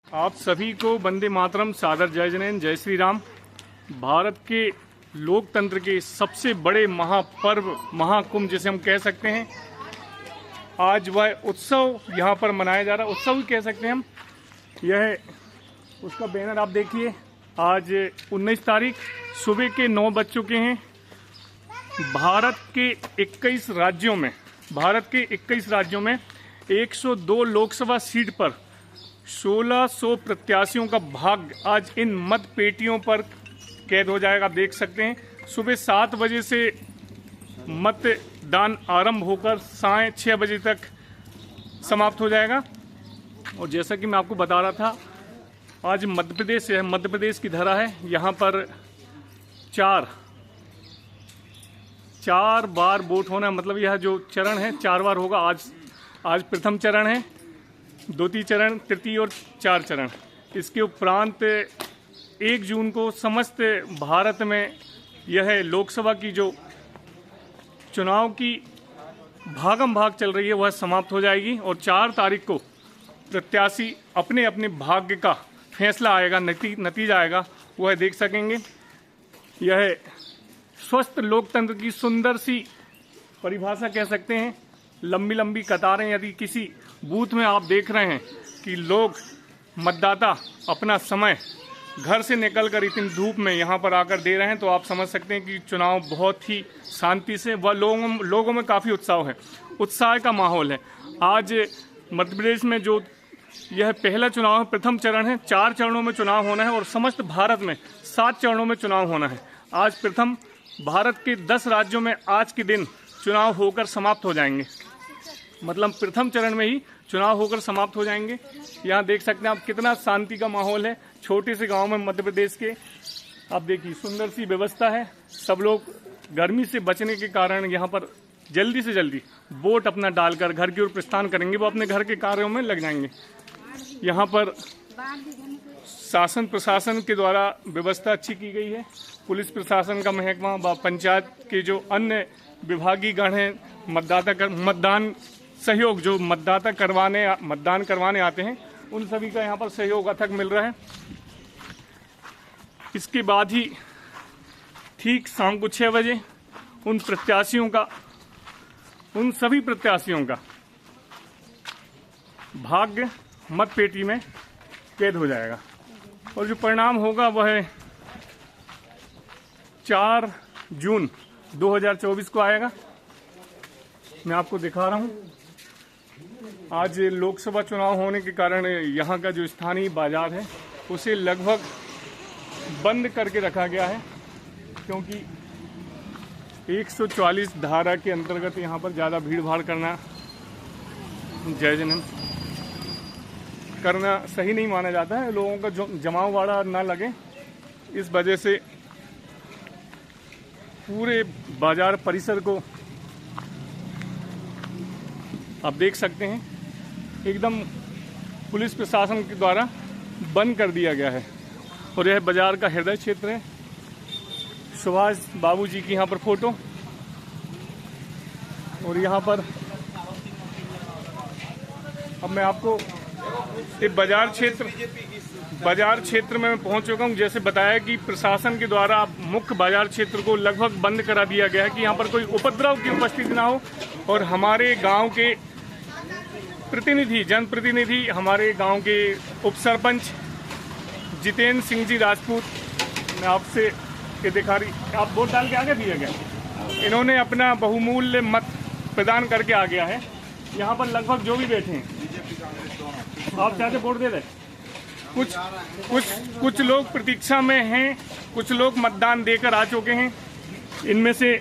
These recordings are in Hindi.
आप सभी को वंदे मातरम, सादर जय जैन, जय श्री राम। भारत के लोकतंत्र के सबसे बड़े महापर्व, महाकुंभ जिसे हम कह सकते हैं, आज वह उत्सव यहाँ पर मनाया जा रहा है। उत्सव ही कह सकते हैं हम। यह उसका बैनर आप देखिए। आज 19 तारीख सुबह के 9 बज चुके हैं। भारत के 21 राज्यों में 102 लोकसभा सीट पर 1600 प्रत्याशियों का भाग्य आज इन मत पेटियों पर कैद हो जाएगा। आप देख सकते हैं सुबह 7 बजे से मतदान आरंभ होकर साय 6 बजे तक समाप्त हो जाएगा। और जैसा कि मैं आपको बता रहा था, आज मध्य प्रदेश की धरा है। यहाँ पर चार बार वोट होना, मतलब यह जो चरण है 4 बार होगा। आज प्रथम चरण है, द्वितीय चरण, तृतीय और 4 चरण। इसके उपरांत 1 जून को समस्त भारत में यह लोकसभा की जो चुनाव की भागम भाग चल रही है वह समाप्त हो जाएगी। और 4 तारीख को प्रत्याशी अपने अपने भाग्य का फैसला आएगा, नतीजा आएगा, वह देख सकेंगे। यह स्वस्थ लोकतंत्र की सुंदर सी परिभाषा कह सकते हैं। लंबी लंबी कतारें, यदि किसी बूथ में आप देख रहे हैं कि लोग, मतदाता अपना समय घर से निकलकर इतनी धूप में यहाँ पर आकर दे रहे हैं, तो आप समझ सकते हैं कि चुनाव बहुत ही शांति से व लोगों में काफ़ी उत्साह का माहौल है। आज मध्य प्रदेश में जो यह पहला चुनाव है, प्रथम चरण है। 4 चरणों में चुनाव होना है और समस्त भारत में 7 चरणों में चुनाव होना है। आज प्रथम भारत के 10 राज्यों में आज के दिन चुनाव होकर समाप्त हो जाएंगे। मतलब प्रथम चरण में ही चुनाव होकर समाप्त हो जाएंगे। यहाँ देख सकते हैं आप कितना शांति का माहौल है। छोटे से गांव में मध्य प्रदेश के आप देखिए, सुंदर सी व्यवस्था है। सब लोग गर्मी से बचने के कारण यहाँ पर जल्दी से जल्दी वोट अपना डालकर घर की ओर प्रस्थान करेंगे। वो अपने घर के कार्यों में लग जाएंगे। यहाँ पर शासन प्रशासन के द्वारा व्यवस्था अच्छी की गई है। पुलिस प्रशासन का महकमा व पंचायत के जो अन्य विभागीय गण हैं, मतदान सहयोग, जो मतदान करवाने आते हैं, उन सभी का यहाँ पर सहयोग अथक मिल रहा है। इसके बाद ही ठीक शाम को 6 बजे उन सभी प्रत्याशियों का भाग्य मत पेटी में कैद हो जाएगा। और जो परिणाम होगा वह 4 जून 2024 को आएगा। मैं आपको दिखा रहा हूँ। आज लोकसभा चुनाव होने के कारण यहाँ का जो स्थानीय बाजार है उसे लगभग बंद करके रखा गया है, क्योंकि 144 धारा के अंतर्गत यहाँ पर ज़्यादा भीड़ भाड़ करना करना सही नहीं माना जाता है। लोगों का जो जमाव वाड़ा ना लगे, इस वजह से पूरे बाजार परिसर को आप देख सकते हैं एकदम पुलिस प्रशासन के द्वारा बंद कर दिया गया है। और यह बाजार का हृदय क्षेत्र है। सुभाष बाबू जी की यहाँ पर फोटो, और यहाँ पर अब मैं आपको एक बाजार क्षेत्र में मैं पहुंच चुका हूं। जैसे बताया कि प्रशासन के द्वारा मुख्य बाजार क्षेत्र को लगभग बंद करा दिया गया है कि यहाँ पर कोई उपद्रव की उपस्थिति ना हो। और हमारे गांव के जनप्रतिनिधि, हमारे गांव के उप सरपंच जितेंद्र सिंह जी राजपूत, मैं आपसे ये दिखा रही, आप वोट डाल के आगे दिया गया, इन्होंने अपना बहुमूल्य मत प्रदान करके आ गया है। यहाँ पर लगभग जो भी बैठे हैं, आप चाहते वोट दे दें। कुछ लोग प्रतीक्षा में हैं, कुछ लोग मतदान देकर आ चुके हैं। इनमें से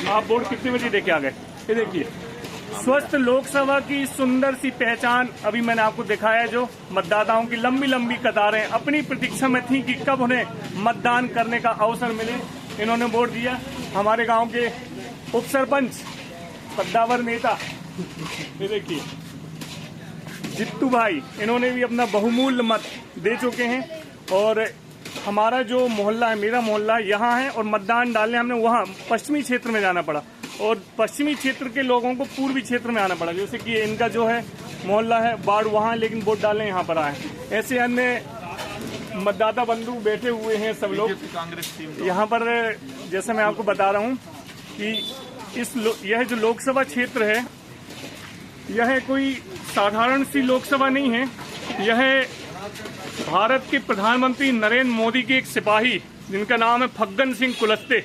आप वोट कितने बजे देके आ गए? ये देखिए, स्वस्थ लोकसभा की सुंदर सी पहचान अभी मैंने आपको दिखाया है। जो मतदाताओं की लंबी लंबी कतारें अपनी प्रतीक्षा में थी कि कब उन्हें मतदान करने का अवसर मिले, इन्होंने वोट दिया। हमारे गांव के उप सरपंच, कद्दावर नेता, ये देखिए जित्तू भाई, इन्होंने भी अपना बहुमूल्य मत दे चुके हैं। और हमारा जो मोहल्ला है, मेरा मोहल्ला यहाँ है, और मतदान डालने हमने वहाँ पश्चिमी क्षेत्र में जाना पड़ा। और पश्चिमी क्षेत्र के लोगों को पूर्वी क्षेत्र में आना पड़ा। जैसे कि इनका जो है मोहल्ला है बाढ़ वहाँ, लेकिन वोट डालने यहाँ पर आए। ऐसे अन्य मतदाता बंधु बैठे हुए हैं सब लोग यहाँ पर। जैसे मैं आपको बता रहा हूँ कि यह जो लोकसभा क्षेत्र है, यह कोई साधारण सी लोकसभा नहीं है। यह भारत के प्रधानमंत्री नरेंद्र मोदी के एक सिपाही जिनका नाम है फग्गन सिंह कुलस्ते,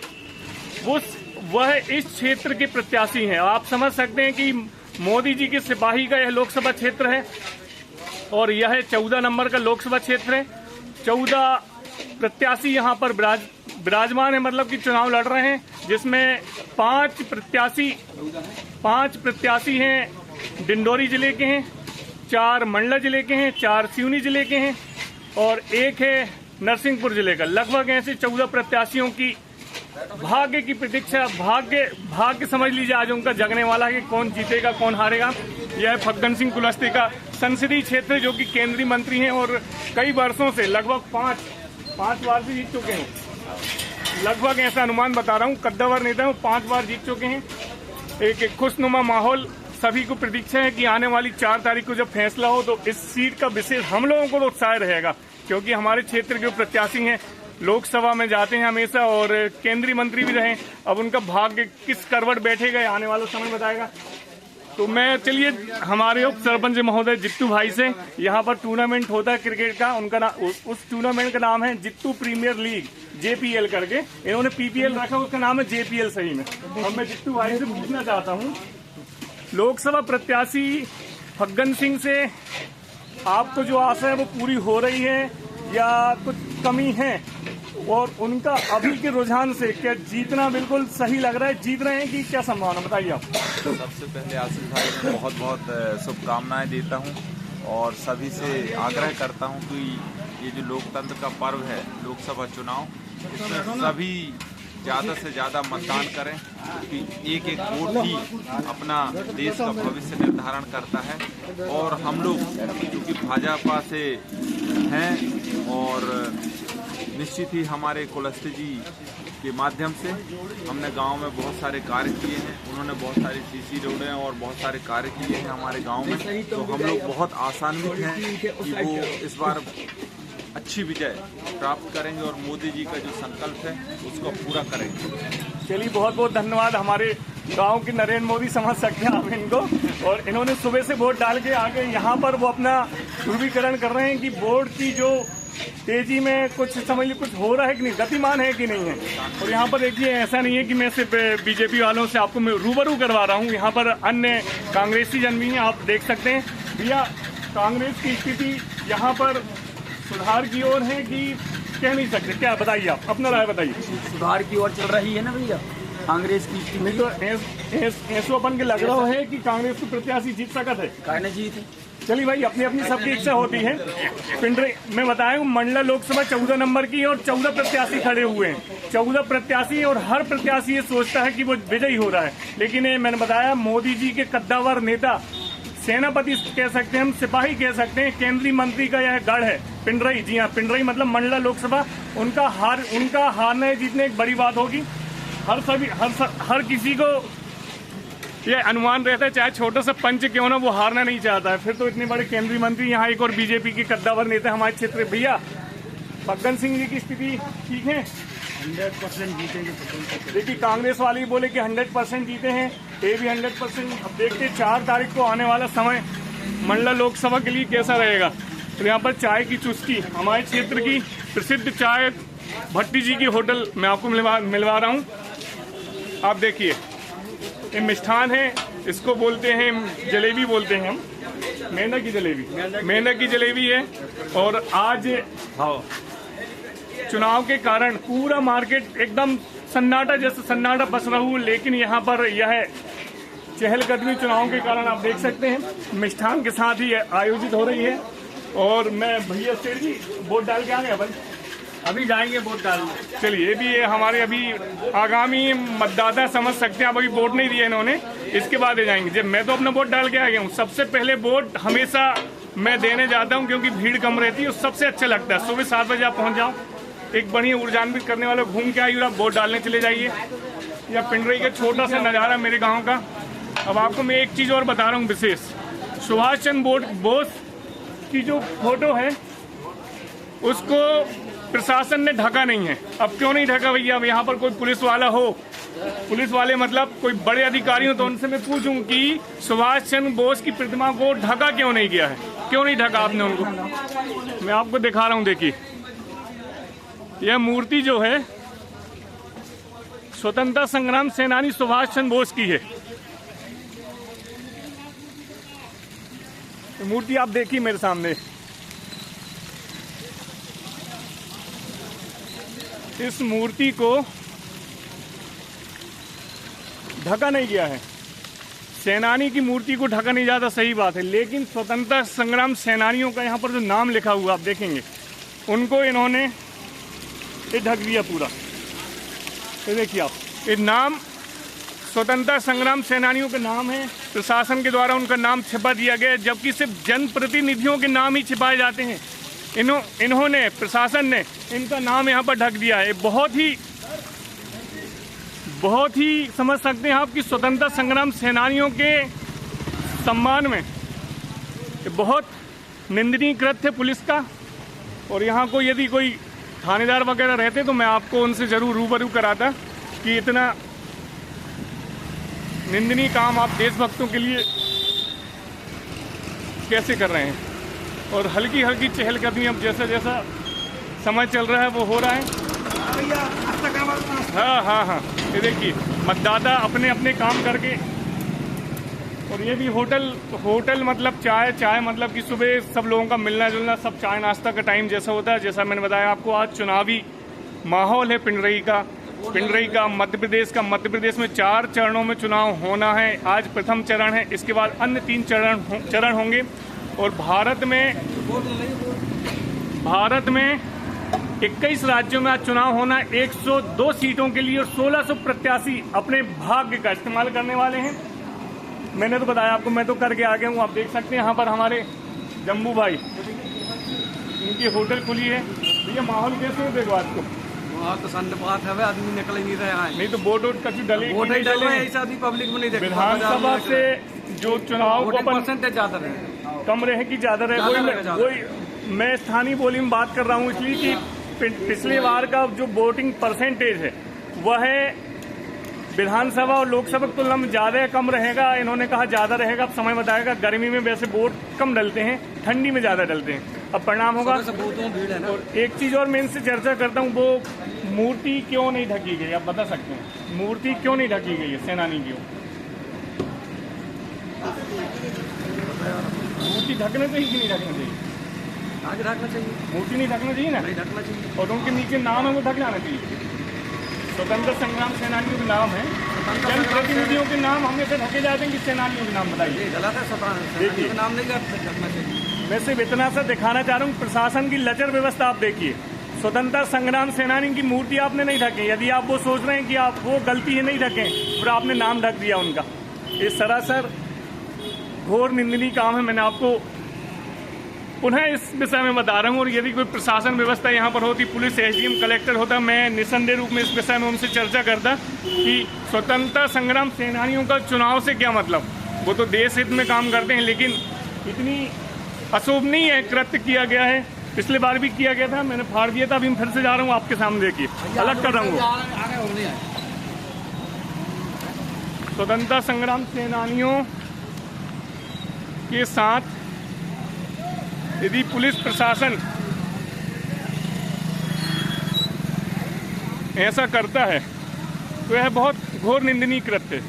वह इस क्षेत्र के प्रत्याशी हैं। आप समझ सकते हैं कि मोदी जी के सिपाही का यह लोकसभा क्षेत्र है और यह 14 नंबर का लोकसभा क्षेत्र है। 14 प्रत्याशी यहाँ पर विराजमान है, मतलब कि चुनाव लड़ रहे हैं, जिसमें 5 प्रत्याशी हैं डिंडोरी जिले के हैं, 4 मंडला जिले के हैं, 4 सिवनी जिले के हैं और 1 है नरसिंहपुर जिले का। लगभग ऐसे 14 प्रत्याशियों की भाग्य की प्रतीक्षा, भाग्य समझ लीजिए आज उनका जगने वाला है कि कौन जीतेगा कौन हारेगा। यह फग्गन सिंह कुलस्ते का संसदीय क्षेत्र जो कि केंद्रीय मंत्री हैं और कई वर्षों से लगभग 5 बार से जीत चुके हैं। लगभग ऐसा अनुमान बता रहा हूँ, कद्दावर नेता हूँ, 5 बार जीत चुके हैं। एक खुशनुमा माहौल, सभी को प्रतीक्षा है कि आने वाली 4 तारीख को जब फैसला हो तो इस सीट का विशेष हम लोगों को तो उत्साह रहेगा, क्योंकि हमारे क्षेत्र के प्रत्याशी हैं, लोकसभा में जाते हैं हमेशा और केंद्रीय मंत्री भी रहे। अब उनका भाग्य किस करवट बैठेगा आने वाला समय बताएगा। तो मैं चलिए हमारे उप सरपंच महोदय जित्तू भाई से, यहाँ पर टूर्नामेंट होता है क्रिकेट का, उनका नाम, उस टूर्नामेंट का नाम है जित्तू प्रीमियर लीग JPL करके, इन्होंने PPL रखा, उसका नाम है JPL सही में। अब मैं जित्तू भाई से पूछना चाहता हूँ, लोकसभा प्रत्याशी फग्गन सिंह से आपको जो आशा है वो पूरी हो रही है या कुछ कमी है, और उनका अभी के रुझान से क्या जीतना बिल्कुल सही लग रहा है, जीत रहे हैं कि क्या संभावना, बताइए आप। सबसे पहले आसिफ भाई को बहुत बहुत शुभकामनाएं देता हूं और सभी से आग्रह करता हूं कि ये जो लोकतंत्र का पर्व है लोकसभा चुनाव, इसमें सभी ज़्यादा से ज़्यादा मतदान करें, क्योंकि एक वोट ही अपना देश का भविष्य निर्धारण करता है। और हम लोग क्योंकि भाजपा से हैं और निश्चित ही हमारे कुलस्ते जी के माध्यम से हमने गांव में बहुत सारे कार्य किए हैं, उन्होंने बहुत सारी CC रोडें और बहुत सारे कार्य किए हैं हमारे गांव में, तो हम लोग बहुत आशान्वित हैं कि वो इस बार अच्छी विजय प्राप्त करेंगे और मोदी जी का जो संकल्प है उसको पूरा करेंगे। चलिए बहुत बहुत धन्यवाद। हमारे गांव के नरेंद्र मोदी समझ सकते हैं आप इनको, और इन्होंने सुबह से वोट डाल के आगे यहाँ पर वो अपना ध्रुवीकरण कर रहे हैं कि वोट की जो तेजी में कुछ समझ लीजिए कुछ हो रहा है कि नहीं, गतिमान है कि नहीं है। और यहाँ पर देखिए ऐसा नहीं है कि मैं सिर्फ BJP वालों से आपको मैं रूबरू करवा रहा हूँ, यहाँ पर अन्य कांग्रेसी जन भी हैं, आप देख सकते हैं। भैया कांग्रेस की स्थिति यहाँ पर सुधार की ओर है कि कह नहीं सकते, क्या बताइए आप अपना राय बताइए। सुधार की ओर चल रही है ना भैया कांग्रेस की। नहीं तो ऐसो अपन के लग रहा है कि कांग्रेस को प्रत्याशी जीत सकत है, कहने जीत। चलिए भाई अपनी अपनी सबकी इच्छा होती है। पिंडरी में बताया मंडला लोकसभा 14 नंबर की और 14 प्रत्याशी खड़े हुए हैं, 14 प्रत्याशी, और हर प्रत्याशी ये सोचता है कि वो विजयी हो रहा है। लेकिन मैंने बताया मोदी जी के कद्दावर नेता, सेनापति कह सकते हैं हम, सिपाही कह सकते हैं, केंद्रीय मंत्री का यह गढ़ है पिंडरी। जी हाँ, पिंडरी मतलब मंडला लोकसभा। उनका हारने जीतने एक बड़ी बात होगी। हर किसी को ये अनुमान रहता है, चाहे छोटा सा पंच क्यों ना, वो हारना नहीं चाहता है। फिर तो इतने बड़े केंद्रीय मंत्री, यहाँ एक और BJP के कद्दावर नेता हमारे क्षेत्र। भैया फग्गन सिंह जी की स्थिति ठीक है? 100% जीतेंगे। देखिए कांग्रेस वाले बोले कि 100% जीते हैं, ये भी 100%। अब देखते 4 तारीख को आने वाला समय मंडला लोकसभा के लिए कैसा रहेगा। तो यहाँ पर चाय की चुस्की, हमारे क्षेत्र की प्रसिद्ध चाय भट्टी जी की होटल मैं आपको मिलवा रहा हूँ। आप देखिए ये मिष्ठान है, इसको बोलते हैं जलेबी, बोलते हैं हम, मेंढक की जलेबी है। और आज चुनाव के कारण पूरा मार्केट एकदम सन्नाटा, जैसे सन्नाटा बस रहा हूँ, लेकिन यहाँ पर यह चहलकदमी चुनाव के कारण आप देख सकते हैं मिष्ठान के साथ ही आयोजित हो रही है। और मैं भैया सेठ जी वोट डाल के आ गया भाई, अभी जाएंगे वोट डालने। चलिए ये भी हमारे अभी आगामी मतदाता समझ सकते हैं, अब अभी वोट नहीं दिया इन्होंने, इसके बाद ले जाएंगे। जब मैं तो अपना वोट डाल के आ गया हूँ। सबसे पहले वोट हमेशा मैं देने जाता हूँ क्योंकि भीड़ कम रहती है, सबसे अच्छा लगता है। सुबह 7 बजे आप पहुँच जाओ, एक बढ़िया ऊर्जान्वित करने वाला घूम के आइए और आप वोट डालने चले जाइए। यह पिंडरई का छोटा सा नज़ारा मेरे गांव का। अब आपको मैं एक चीज़ और बता रहा हूँ विशेष, सुभाष चंद्र बोस की जो फोटो है उसको प्रशासन ने ढका नहीं है। अब क्यों नहीं ढका भैया? अब यहाँ पर कोई पुलिस वाला हो, पुलिस वाले मतलब कोई बड़े अधिकारी हो, तो उनसे मैं पूछूं कि सुभाष चंद्र बोस की प्रतिमा को ढका क्यों नहीं गया है? क्यों नहीं ढका आपने उनको? मैं आपको दिखा रहा हूँ, देखिए यह मूर्ति जो है स्वतंत्रता संग्राम सेनानी सुभाष चंद्र बोस की है। मूर्ति आप देखिए मेरे सामने। इस मूर्ति को ढका नहीं गया है। सेनानी की मूर्ति को ढका नहीं जाता, सही बात है, लेकिन स्वतंत्रता संग्राम सेनानियों का यहाँ पर जो नाम लिखा हुआ आप देखेंगे, उनको इन्होंने ये ढक दिया पूरा। ये देखिए आप, ये नाम स्वतंत्रता संग्राम सेनानियों के नाम है, प्रशासन के द्वारा उनका नाम छिपा दिया गया, जबकि सिर्फ जनप्रतिनिधियों के नाम ही छिपाए जाते हैं। इन्होंने प्रशासन ने इनका नाम यहाँ पर ढक दिया है। बहुत ही समझ सकते हैं आप कि स्वतंत्रता संग्राम सेनानियों के सम्मान में बहुत निंदनीय कृत्य है पुलिस का। और यहाँ को यदि कोई थानेदार वगैरह रहते तो मैं आपको उनसे ज़रूर रूबरू कराता कि इतना निंदनीय काम आप देशभक्तों के लिए कैसे कर रहे हैं। और हल्की हल्की चहलकदमी अब जैसा जैसा समय चल रहा है वो हो रहा है। हाँ, ये देखिए मतदाता अपने अपने काम करके। और ये भी होटल मतलब चाय मतलब कि सुबह सब लोगों का मिलना जुलना, सब चाय नाश्ता का टाइम जैसा होता है। जैसा मैंने बताया आपको, आज चुनावी माहौल है पिंडरई का, मध्य प्रदेश में 4 चरणों में चुनाव होना है। आज प्रथम चरण है, इसके बाद अन्य 3 चरण होंगे। और भारत में 21 राज्यों में आज चुनाव होना है, 102 सीटों के लिए, और 1600 प्रत्याशी अपने भाग्य का इस्तेमाल करने वाले हैं। मैंने तो बताया आपको, मैं तो करके आ गया हूँ। आप देख सकते हैं यहाँ पर हमारे जम्बू भाई, इनकी होटल खुली है। भैया माहौल कैसे है? देखो आपको तो बात है, आदमी निकल ही नहीं रहा है। नहीं तो वोट कभी डले वोट नहीं डले, ऐसा भी पब्लिक में नहीं देखा। विधानसभा से जो चुनाव को परसेंटेज ज्यादा रहे, कम रहे कि ज्यादा रहे, मैं स्थानीय बोली में बात कर रहा हूँ, इसलिए कि पिछले बार का जो वोटिंग परसेंटेज है वह विधानसभा और लोकसभा की तुलना में ज्यादा कम रहेगा। इन्होंने कहा ज्यादा रहेगा, अब समय बताएगा। गर्मी में वैसे वोट कम डलते हैं, ठंडी में ज्यादा डलते हैं। अब परिणाम होगा। और एक चीज और मैं इनसे चर्चा करता हूँ, वो मूर्ति क्यों नहीं ढकी गई? आप बता सकते हैं मूर्ति क्यों नहीं ढकी गई है सेनानी की? मूर्ति ढकना चाहिए कि नहीं ढकना चाहिए? आगे ढकना चाहिए, मूर्ति नहीं ढकना चाहिए ना? नहीं ढकना चाहिए। और उनके नीचे नाम है वो ढक जाना चाहिए। स्वतंत्रता संग्राम सेनानियों के नाम है, जनप्रतिनिधियों के नाम हमेशा ढके जाते हैं कि सेनानियों के नाम बताइए। गलत है, देखिए नाम नहीं ढकना चाहिए। मैं सिर्फ इतना सा दिखाना चाह रहा हूँ, प्रशासन की लचर व्यवस्था आप देखिए। स्वतंत्रता संग्राम सेनानी की मूर्ति आपने नहीं ढकी। यदि आप वो सोच रहे हैं कि आप वो गलती है नहीं ढके, फिर आपने नाम ढक दिया उनका। ये सरासर घोर निंदनीय काम है। मैंने आपको पुनः इस विषय में बता रहा हूँ। और यदि कोई प्रशासन व्यवस्था यहाँ पर होती, पुलिस, एसडीएम, कलेक्टर होता, मैं निसंदेह रूप में इस विषय में उनसे चर्चा करता कि स्वतंत्रता संग्राम सेनानियों का चुनाव से क्या मतलब। वो तो देश हित में काम करते हैं, लेकिन इतनी अशोभनीय कृत्य किया गया है। पिछले बार भी किया गया था, मैंने फाड़ दिया था, अभी मैं फिर से जा रहा हूँ आपके सामने। देखिए अलग कर रहा हूँ। स्वतंत्रता संग्राम सेनानियों के साथ यदि पुलिस प्रशासन ऐसा करता है तो यह बहुत घोर निंदनीय कृत्य है।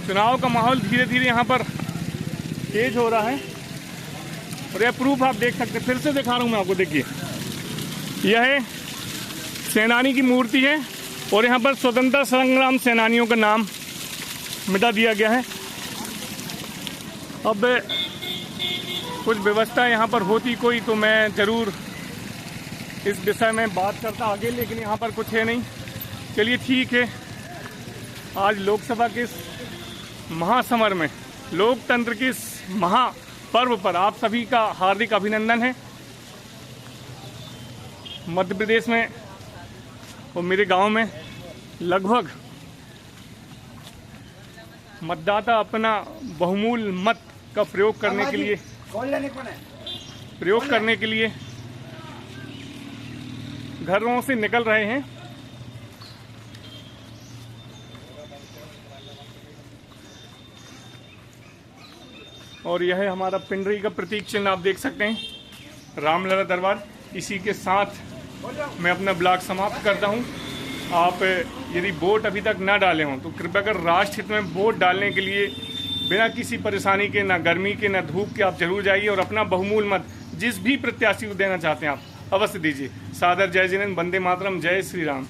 चुनाव का माहौल धीरे धीरे यहाँ पर तेज हो रहा है और यह प्रूफ आप देख सकते हैं। फिर से दिखा रहा हूँ मैं आपको, देखिए यह सेनानी की मूर्ति है और यहाँ पर स्वतंत्रता संग्राम सेनानियों का नाम मिटा दिया गया है। अब कुछ व्यवस्था यहाँ पर होती कोई तो मैं ज़रूर इस विषय में बात करता आगे, लेकिन यहाँ पर कुछ है नहीं। चलिए ठीक है, आज लोकसभा के इस महासमर में, लोकतंत्र के इस महापर्व पर आप सभी का हार्दिक अभिनंदन है। मध्य प्रदेश में और मेरे गांव में लगभग मतदाता अपना बहुमूल्य मत का प्रयोग करने के लिए घरों से निकल रहे हैं। और यह है हमारा पिंडरी का प्रतीक चिन्ह, आप देख सकते हैं, रामलला दरबार। इसी के साथ मैं अपना ब्लॉग समाप्त करता हूं। आप यदि वोट अभी तक ना डाले हों तो कृपया कर राष्ट्र हित में वोट डालने के लिए बिना किसी परेशानी के, ना गर्मी के, ना धूप के, आप जरूर जाइए और अपना बहुमूल्य मत जिस भी प्रत्याशी को देना चाहते हैं आप अवश्य दीजिए। सादर जय जिनेंद्र, वंदे मातरम, जय श्री राम।